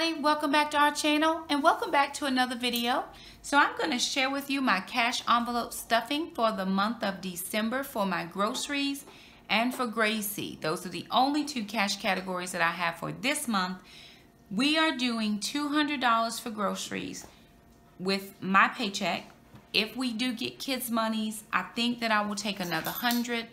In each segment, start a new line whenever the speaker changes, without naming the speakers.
everybody, welcome back to our channel and welcome back to another video. So I'm going to share with you my cash envelope stuffing for the month of December for my groceries and for Gracie. Those are the only two cash categories that I have for this month. We are doing $200 for groceries with my paycheck. If we do get kids' monies, I think that I will take another $100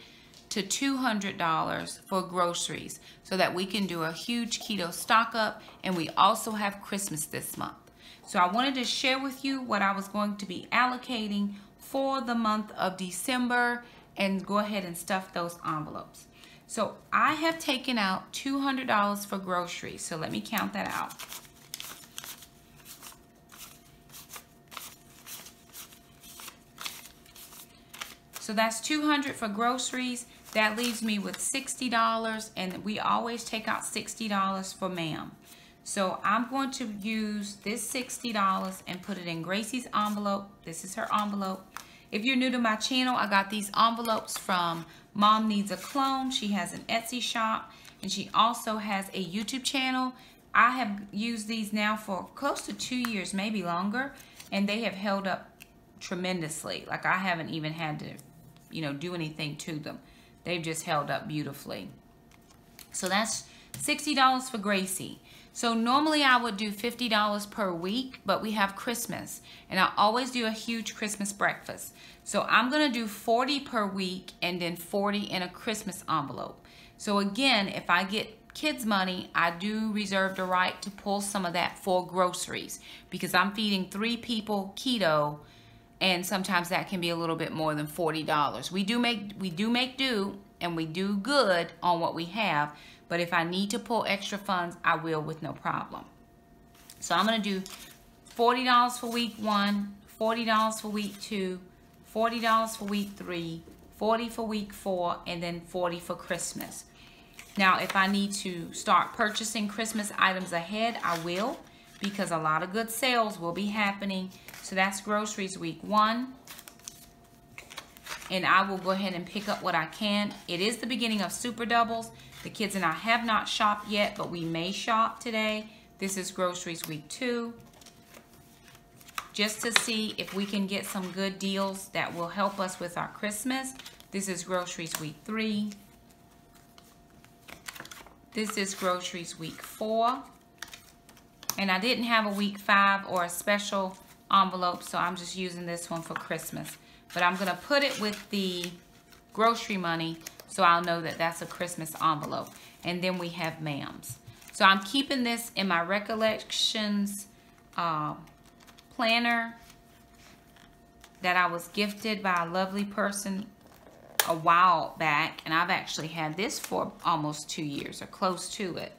to $200 for groceries so that we can do a huge keto stock up, and we also have Christmas this month. So I wanted to share with you what I was going to be allocating for the month of December and go ahead and stuff those envelopes. So I have taken out $200 for groceries. So let me count that out. So that's $200 for groceries. That leaves me with $60, and we always take out $60 for ma'am. So I'm going to use this $60 and put it in Gracie's envelope. This is her envelope. If you're new to my channel, I got these envelopes from Mom Needs a Clone. She has an Etsy shop, and she also has a YouTube channel. I have used these now for close to 2 years, maybe longer, and they have held up tremendously. Like, I haven't even had to, do anything to them. They've just held up beautifully. So that's $60 for Gracie. So normally I would do $50 per week, but we have Christmas, and I always do a huge Christmas breakfast. So I'm gonna do $40 per week and then $40 in a Christmas envelope. So again, if I get kids' money, I do reserve the right to pull some of that for groceries because I'm feeding 3 people keto, and sometimes that can be a little bit more than $40. We do make do, and we do good on what we have, but if I need to pull extra funds, I will with no problem. So I'm gonna do $40 for week 1, $40 for week 2, $40 for week 3, $40 for week 4, and then $40 for Christmas. Now, if I need to start purchasing Christmas items ahead, I will, because a lot of good sales will be happening. So that's groceries week 1. And I will go ahead and pick up what I can. It is the beginning of Super Doubles. The kids and I have not shopped yet, but we may shop today. This is groceries week 2. Just to see if we can get some good deals that will help us with our Christmas. This is groceries week 3. This is groceries week 4. And I didn't have a week 5 or a special envelope, so I'm just using this one for Christmas. But I'm gonna put it with the grocery money so I'll know that that's a Christmas envelope. And then we have ma'am's. So I'm keeping this in my recollections planner that I was gifted by a lovely person a while back, and I've actually had this for almost 2 years or close to it.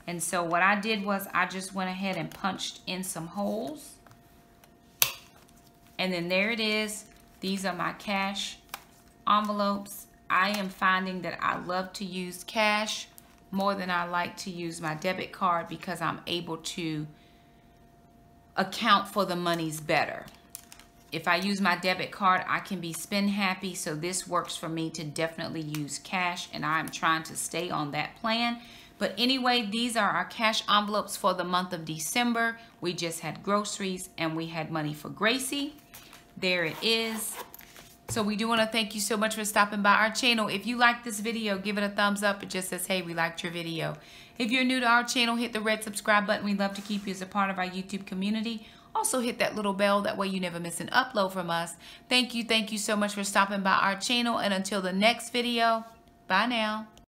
And so what I did was I just went ahead and punched in some holes. And then there it is. These are my cash envelopes. I am finding that I love to use cash more than I like to use my debit card because I'm able to account for the monies better. If I use my debit card, I can be spend happy. So this works for me to definitely use cash, and I'm trying to stay on that plan. But anyway, these are our cash envelopes for the month of December. We just had groceries and we had money for Gracie. There it is. So we do want to thank you so much for stopping by our channel. If you like this video, give it a thumbs up. It just says, hey, we liked your video. If you're new to our channel, hit the red subscribe button. We'd love to keep you as a part of our YouTube community. Also hit that little bell. That way you never miss an upload from us. Thank you so much for stopping by our channel. And until the next video, bye now.